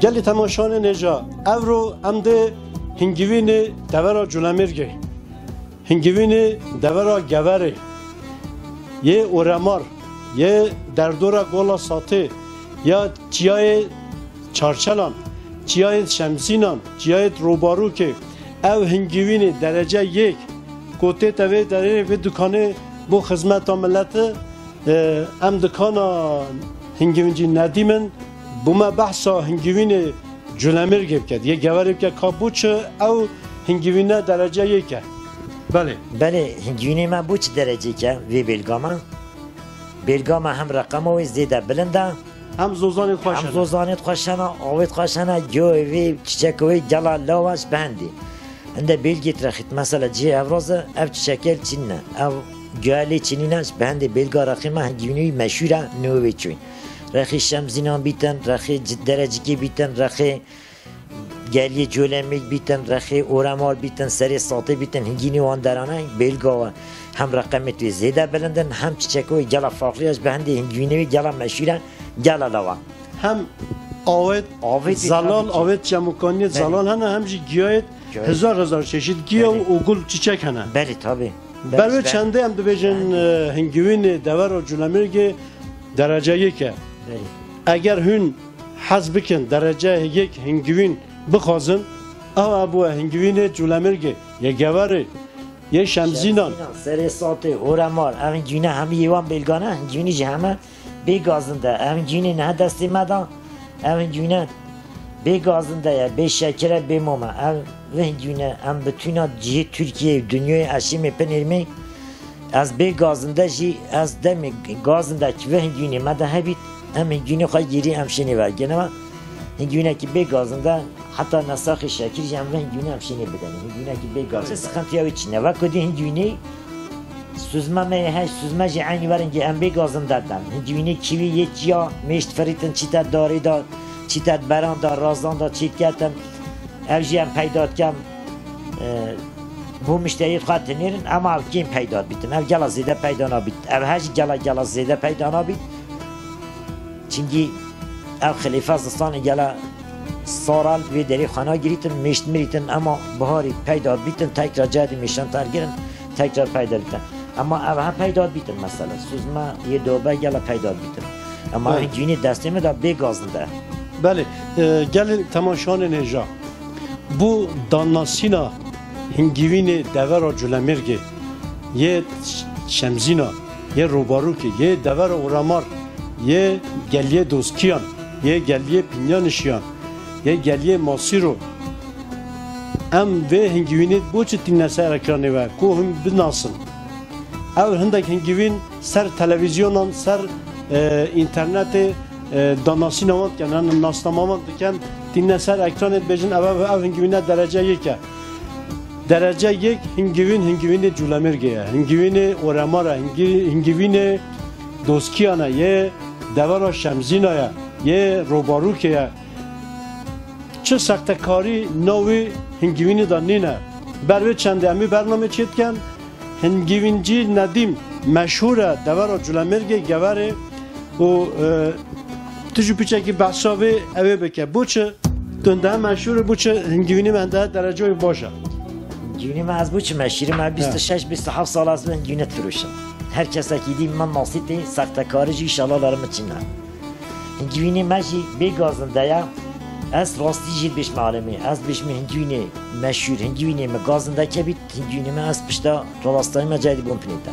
گلی تماشان نجا اورو امده هنگوین دورا جولمیرگی هنگوین دورا گوره یه اورمار یه دردورا گولا ساته یا چیای چارچلان چیای شمسینان چیای روبارو که او هنگوین درجه یک کوته توی در و دکانه بو خدمت ملت ام دکانا هنگوینجی ندیمن بوما بحثا هنگوین جولمیر گب کرد یه گوری که کابوچ او هنگوین درجه یکه بله بله هنگوینی ما بوچ درجه که وی بلگاما هم رقم و زیده بلنده هم زوزانت خوشنه هم زوزانت خوشنه آوید خوشنه جوی وی چیچکوی جلا لاواش بهندی انده بلگیت رخیت مثلا جی افرازه اف چیچکل چینه او جوالی چینینش بهنده بلگا رقیمه هنگوینی مشهوره نووی چوین رخی شمزینان بیتن رخی درجگی بیتن رخی گلی جولمیک بیتن رخی اورمار بیتن سری ساطه بیتن هنگینی وان درانه بلگا هم رقمت وی زیده بلندن هم چیچکوی جلا فاقریش بهنده هنگوینی جلا مشهوره جلا لوا هم آوید زلال آوید جموکانی زلال هنه هم جی گیاید هزار چشید گیا و گل چیچک هنه بله تابه بله چنده هم دو بیجن هنگوین دور و جولمیرگی درجه یکه اگر هن حز بکن درجه یک هنگوین بخوازن او ابو هنگوین جولمیرگی یه گوره یه شمزینان سری ساته اورمار همین جونه همه یوان بلگانه جونی جه همه بیگازنده همین جونه نه دستی مدان همین جونه بیگازنده یا بی شکره بی مومه همین جونه هم بتونه جه ترکیه دنیای اشیم پنیرمی از بیگازنده جی از دم گازنده که همین جونه مده هبید همین جونه خواهی گیری همشنی برگنه و این جونه که بیگازنده حتی نساخ شکر جمع همین جونه همشنی بدنه این جونه که بیگازنده سخنتی هاوی چینه و کدی این جونه سوزما میهش سوزما جی عینی ورنگی ام بیگازنده دادن این جونه کیوی یه چیا میشت فریتن چیتا داری دار چیتا بران دار رازان دار چیت کردن او جی هم پیداد کم بو مشتریت خواهد تنیرن اما او کیم پیداد بیتن او گلا زیده پیدا نابید او هج گلا زیده پیدا نابید چنگی او خلیفه زستان گلا سارال وی دری خانه گریتن میشت میریتن اما بهاری پیدا بیتن تکرار جهدی میشن ترگیرن تکرار پیدا بیتن اما او هم پیدا بیتن مثلا سوزما یه دوبه گلا پیدا بیتن اما این جونی دستیمه دا بیگازنده بله گل تماشان نجا bu danasina hingivini devera cülemirge ye şemzina ye robaruki ye devera uramar ye geliye doskiyan ye geliye pinyanişyan ye geliye masiro em ve hingivini bu çetin neser ekranı ve kohum binasın ev hindak hingivin ser televizyonan ser interneti danasina vat yani naslamamak diken dinleser ekran et bejin ev hingivine derece yeke derece yek hingivini cülemirgeye hingivini oramara hingivini doskiyana ye devara şemzinaya ye robarukeye çı saktakari novi hingivini da nine berve çende emi bername çetken hingivinci nedim meşhure devara cülemirge gevare o tücü piçeki bahsavi eve beke bu çı dönde meşhure bu çı hingivini mende derece başa Hingivini me az bu çı meşhuri me 26-27 sal az ben hingivini turuşum herkese ki diyeyim ben nasiti saktakarici inşallahlarımı çinler hingivini me jî bêgazinde ya ez rastî jî bêj me alemê ez bêj me hingivînê meşhûr hingivînê me gazinde kebît hingivînê me ez pişta rastayî me cayî dibûm pinêta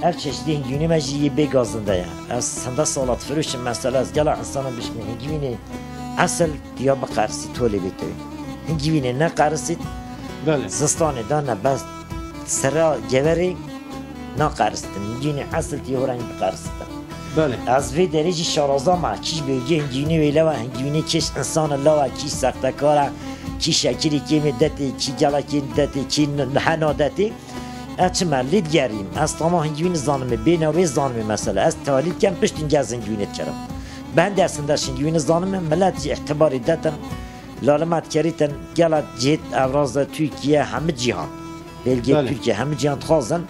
ev çeşidî hingivînê me jî yê bêgazinde ya ez henda salat firûşim mesela ez gela insana bêj me hingivînê esel diya biqersî tolê bête hingivînê ne qersît zistanê da ne bes sera geverê naqersîtin hingivînê esel diya horengî biqersîtin از وی دریجی شارازا ما کیش بیگی هنگیونی وی لوا هنگیونی کیش انسان لوا کیش سختکارا کی شکری کی مدتی کی جلا کی مدتی کی نحنا دتی اچ ملید گریم از تمام هنگیونی زانمه بین و زانمه مثلا از تالید کم پشتین گز هنگیونی کرم ben de aslında هنگیونی زانمه ملت اعتباری دتن لالمت کریتن گلا جهت ابراز ترکیه همه جهان بلگی ترکیه همه جهان خازن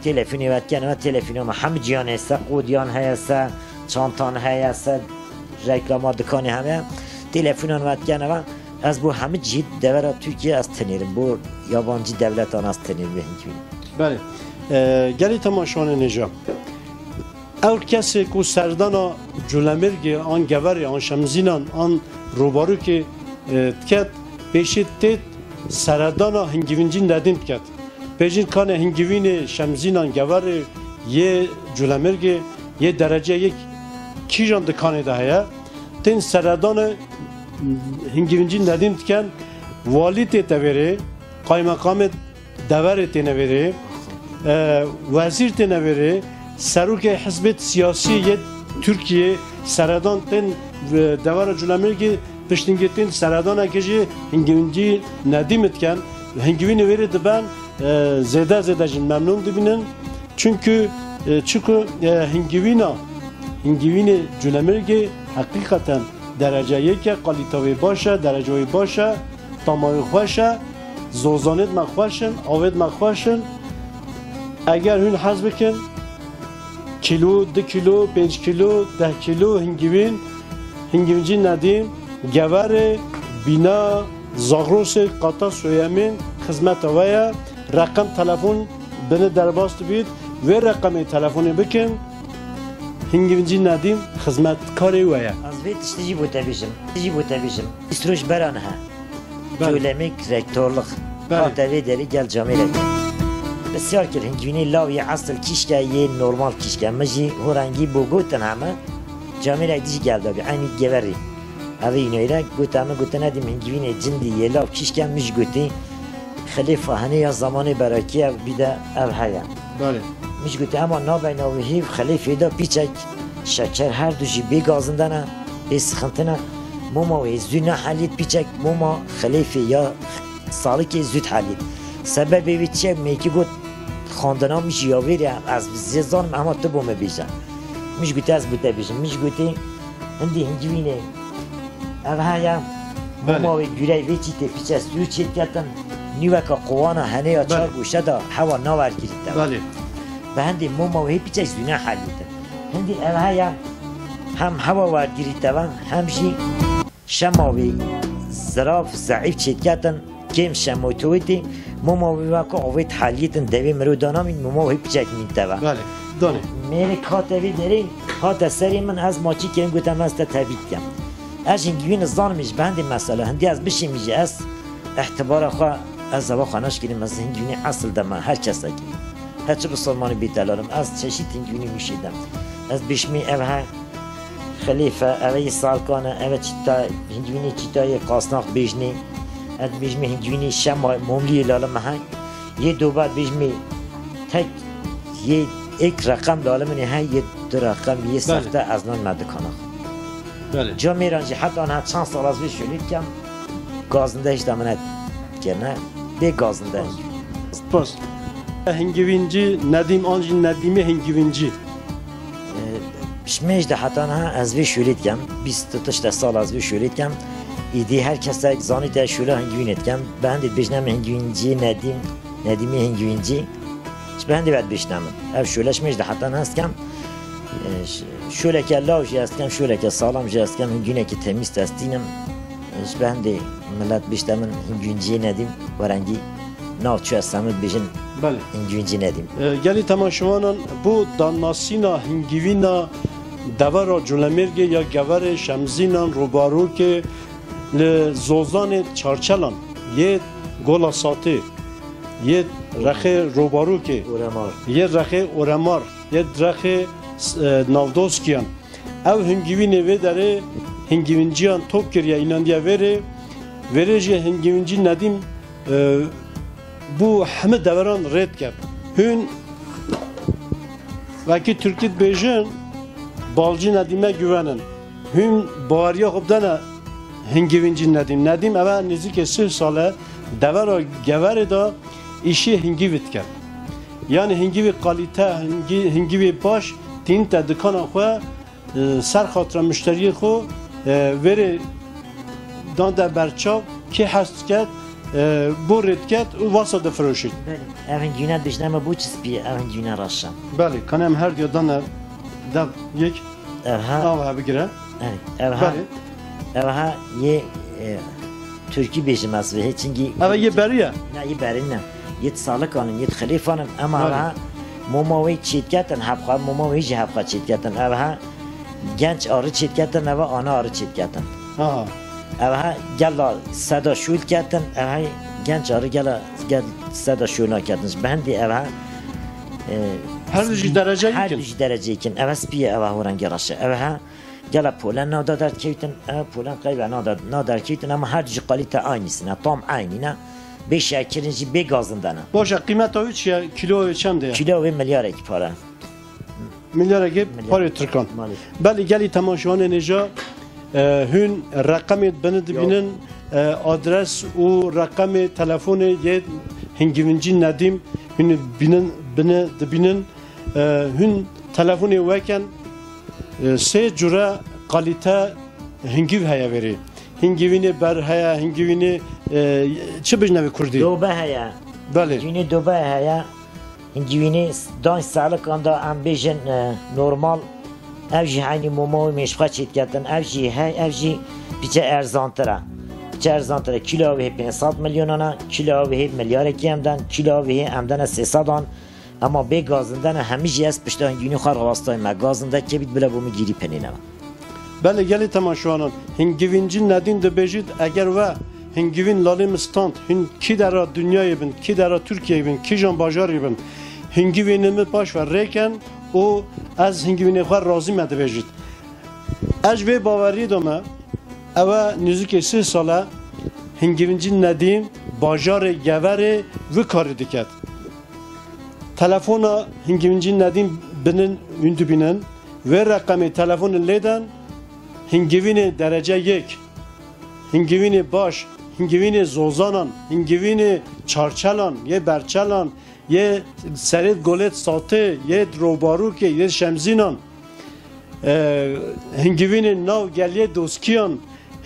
تلفنی وقت کنم تلفنی ما همه جیان هست قودیان هست چانتان هست رکلام دکانی همه telefonun vatken ama az bu hamı cihit devara Türkiye az tanırım. Bu yabancı devlet az tanırım hingivini. بله گلی تماشان نجا او کسی که سردانا جولمرگی آن گوری آن شمزینان آن روبارو که تکت پیشید تید سردانا هنگوینجین ندیم تکت پیشید کان هنگوین شمزینان گوری یه جولمرگی یه درجه یک کیجان دکانه ده هیا تین سردانا هنگوینجین ندیم تکن والی تیتا وری قایمقام دوره تینه وری وزیر تینه وری سروک حزب سیاسی یه ترکیه سردان تین دوره جولمرگی پشتینگتین سردان اکیجی هنگوینجی ندیمت کن هنگوین وری دبن زیده جن ممنون دبینن çünkü هنگوین جولمرگی حقیقتا درجه یک قالیتاوی باشه درجه باشه تمام خوشه زوزانت مخوشن آوید مخوشن اگر هون حذف بکن کیلو 2 کیلو 5 کیلو 10 کیلو هنگوینجی ندیم گوار بینا زاغروس قطع سویمین خدمت ویا رقم تلفن بنه درباست بید و رقم تلفنی بکن هنگوینجی ندیم خدمت کاری ویا از وقت تجی بوده بیشم استروش برانه ها جولمک رکتورلق آتوی داری گل جامعه بسیار کل هنگوینی لاوی اصل کشکه یه نورمال کشکه مجی هرنگی بو گوتن همه جامعه دیجی گل دابی اینی گوری اوه اینویره گوتن ندیم هنگوینی جندی یه لاو کشکه مش گوتی خلیفه هنه یا زمان براکیه بیده او هیا بله مش گوتی اما نابین اوهی خلیفه دا پیچک شکر هر دوشی بیگازندنه بیسخنتنه موما و زود حالید پیچک موما خلیفه یا سالی که زود حالید سبب وی چه میگی گفت خواندنا میشه یا ویری از زیزان اما تو بوم بیشتر میش گویی از بوده بیشتر میش گویی هندی هنگوینه اوه یا موما و گویی ویچی تی پیچه سوی چیت کردن نیوکا قوانا هنه یا چار گوشه دا هوا ناور گیرید بله و هندی موما و پیچه زود حالید هندی اوه یا هم هوا ورگیرید و همشی شماوی زراف ضعیف چیت کردن کم شموتویدی موماوی واقع اوید حالیتن دوی مرودانا من موماوی بچک میتوا بله دانه میری کاتوی داری هات سری من از ماچی کم گفتم از تبیید کم اش هنگوین زانمیش بندی مسئله هندی از بشی میجه از احتبار خوا از زوا خانش گیریم از هنگوین اصل دم هر کس اگه هرچه بسلمانی بیتلارم از چشید هنگوینی میشیدم از بشمی اوه خلیفه اوه سالکانه اوه چیتا هنگوینی چیتای قاسناق بیجنی از بیجمی هنگوینی شما مملی لاله مهنگ یه دو بعد بیجمی تک یه ایک رقم لاله منی های یه دو رقم یه سخته از نان مدکانه بله جا میرانجی حتی آنها چند سال از بیش شلید کم گازنده هیچ دامنه کرنه به گازنده پس هنگوینجی ندیم آنجی ندیمه هنگوینجی پشمیش ده حتی آنها از بیش شلید کم 20 سال از بیش شلید کم ایدی هر کس زانی تا شوله هنگوینت کم بهندید بشنم هنگوینجی ندیمی هنگوینجی چه بهندی باید بشنم اف شولهش میش ده حتی هست کم شوله که لاوشی هست کم شوله که سالم جی هست کم هنگوینه که تمیز هستینم چه بهندی ملت بشتم هنگوینجی ندیم ورنگی ناو چو هستمت بشن بله هنگوینجی ندیم گلی تماشوانان بو داناسینا هنگوینا دوارا جولمرگی یا گوار شمزینان روبارو که لزوزان چارچلان یه گولا ساته یه رخه روبارو که یه رخه اورمار یه رخه نالدوسکیان او هنگوینه و داره هنگوینجیان توپ کریه ایناندیا وره جه هنگوینجی ندیم bu همه دوران رد کرد هون وکی ترکیت بیجن بالجی ندیمه güvenen هون باریا خوب دانه هنگوینجی ندیم اول نزدیک 3 ساله دورا گوره دا işi هنگویت کرد yani هنگوی قالیته هنگوی باش تین تا دکان خو سر خاطر مشتری خو وره دان در برچاو کی هست کرد بورد کرد و واسه دفروشید اون گونه بشنم بو چیز بی اون گونه راشم بله کنم هر دیدن دب یک ها آوه بگیره بله اوها یه ترکی بیشم از به چنگی اوه یه بریه نه یه برین نه یه سالکانن یه خلیفانن اما اوها موماوی چیت کردن حبخواه موماوی جه حبخواه چیت کردن اوها گنج آره چیت کردن اوه آنا آره چیت کردن اوها گلا صدا شول کردن اوها گنج آره گل صدا شول نکردن بهندی اوها هر دوشی درجه هر یکن دوش درجه یکن اوه سپیه اوه هورنگی راشه اوه گلا پولن نادر کیتن پولن قیبه نادر کیتن اما هر دوش قالیت آینیسن تام آینی نه به شکرنجی به گازندنه باشه قیمت اوی چیه کیلو چنده کیلو و میلیارد یک پاره میلیارد اگه پاره ترکان مالی بله گلی تماشاوان نجا هن رقم بینن آدرس و رقم تلفن یه هنگیونجی ندیم هن بینن هن تلفن وکن سه جوره قالیته هنگیو هیا وری هنگیوینی بر هیا هنگیوینی چه بجنبی کردی؟ دوبه هیا بله جونی دوبه هیا هنگیوینی دان سالک آندا ام بیشن نورمال اوجی هنی موموی مشقا چیت کردن اوجی پیچه ارزانتره پیچه ارزانتره کیلو به 500 میلیونانا کیلو به میلیارد کی همدن کیلو به همدن 300 آن اما به گازندن همیشه از پشت هنگیونی خار راستای ما گازنده که بید بلا بومی گیری پنینه بله گلی تماشاوانان هنگیوینجی ندین ده بجید اگر و هنگیوین لالی مستاند هن کی در دنیای بین کی در ترکیه بین کی جان باجاری بین هنگیوینimi باش و ریکن او از هنگیوینی خواه راضی مده بجید اج به باوری دومه اوه نزدیک 3 ساله هنگیوینجی ندیم باجار گور و کاری دکت تلفن هنگیوینجی ندیم بینن ویندو بینن و رقم تلفن لیدن هنگیوین درجه 1 هنگیوین باش هنگیوین زوزانان هنگیوین چارچلان یه برچلان یه سرید گلت ساته یه دروباروکه یه شمزینان هنگیوین ناو گلیه دوسکیان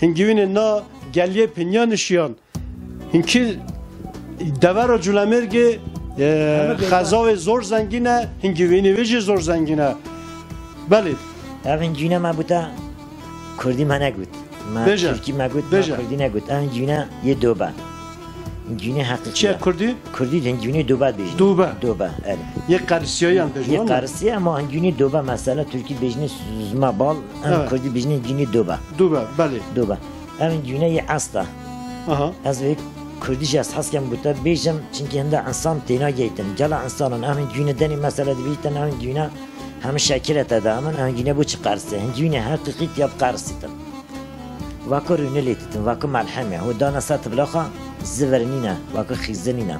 هنگیوین ناو گلیه پنیانشیان هنگی دور و جلمرگه خزاو زور زنگینه هنگیوینی ویجی زور زنگینه بله اون جونه ما بوده کردی ما نگود ما بجا. ترکی ما گود ما بجا. کردی نگود اون جونه یه دوبه این جونه حقیقی چیه کردی؟ کردی این جونه دوبه بیشتر دوبه. دوبه اره یه قرسیایی هم یه بجنان قرصی اما این جونه دوبه مثلا ترکی بیشتر سوزما بال اون Evet. کردی بیشتر جونه دوبه دوبه بله دوبه اون جونه یه استا آها از وی کردیش از حس کم بوده بیشم چونکه هنده انسان تینا گیتن جلا انسانان همین جونه دنی مثلا دویتن همین جونه همه شکلت ده همین همین جونه بو چه قرصه همین جونه حقیقی تیاب قرصیتن واکو رونه لیتتن واکو ملحمه هو دانا سات بلاخا زورنینا واکو خیزنینا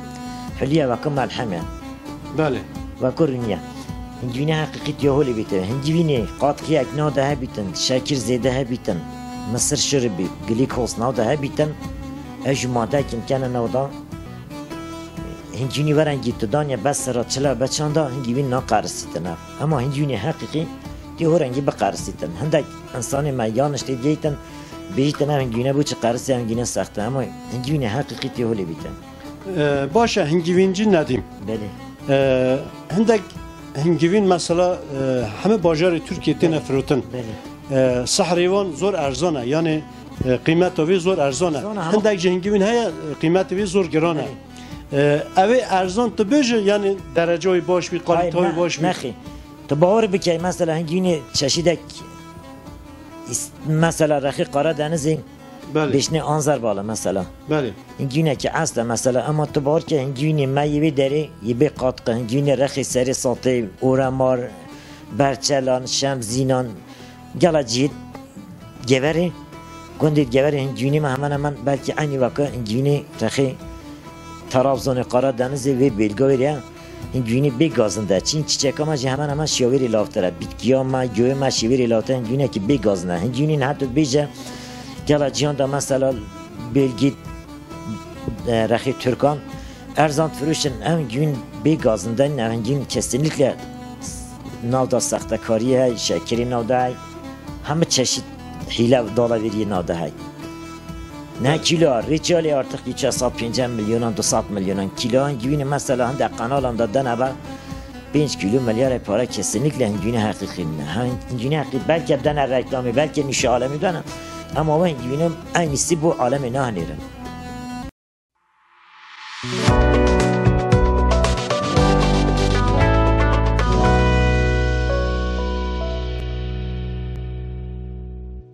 حلیه واکو ملحمه بله واکو رونیه همین جونه حقیقی تیاهولی بیته همین جونه قاطقی اکنه ده بیتن شکر زیده بیتن مصر شربی گلیکوز نو ده بیتن اج ماده کن کنه نودا هنجونی ورن گیت دانیا بس را چلا بچاندا هنگیوین نا قارسیتن اما هنجونی حقیقی دی هورنگی به قارسیتن هندک انسان ما یانش دیتن بیتن هنجونه بو چه قارسی هنجونه سخته اما هنجونی حقیقی دی هولی بیتن باشه هنگیوینجی ندیم بله هندک هنگیوین مثلا همه باجار ترکیه تنه فروتن بله صحریوان زور ارزانه یعنی قیمت وی زور ارزانه ارزانه، ها. هندک جهنگیوین هیا قیمت وی زور گرانه اوه ارزان تو بجه یعنی درجه های باش بی قالیت های باش بی نخی تو باور بکی مثلا هنجونی چشیدک مثلا رخی قاره دنزین بله بشنه آنزر بالا مثلا بله هنگونه که اصلا مثلا اما تو بار که هنگونه ما یه داره یه به قاطقه هنگونه رخی سری ساته اورمار برچلان شمزینان گلا جید گوره گندید گوره هنگونه ما همان بلکه اینی واقع هنگونه رخی ترابزون قرار دنزه و بلگاویه هنگونه بگازنده چین چیچک ما جه همان شیاوری لافتره بیتگیا ما جوه ما شیاوری لافته هنگونه که بگازنده هنگونه نه تو بیجه گلا جیان دا مثلا بلگید رخی ترکان ارزان فروشن هم گون بگازندن هم گون kesinlikle navda saxtakari hay şekeri navda hay همه çeşit hile dalaveri navda hay ne kilo riçali artık 250 milyon 200 milyon kilo gibi mesela hande kanalında dana 5 kilo milyar para kesinlikle güne hakiki ne güne hakiki belki dana reklamı belki nişi alemi dana Ama ben güvenim aynısı bu aleme ne hanirin.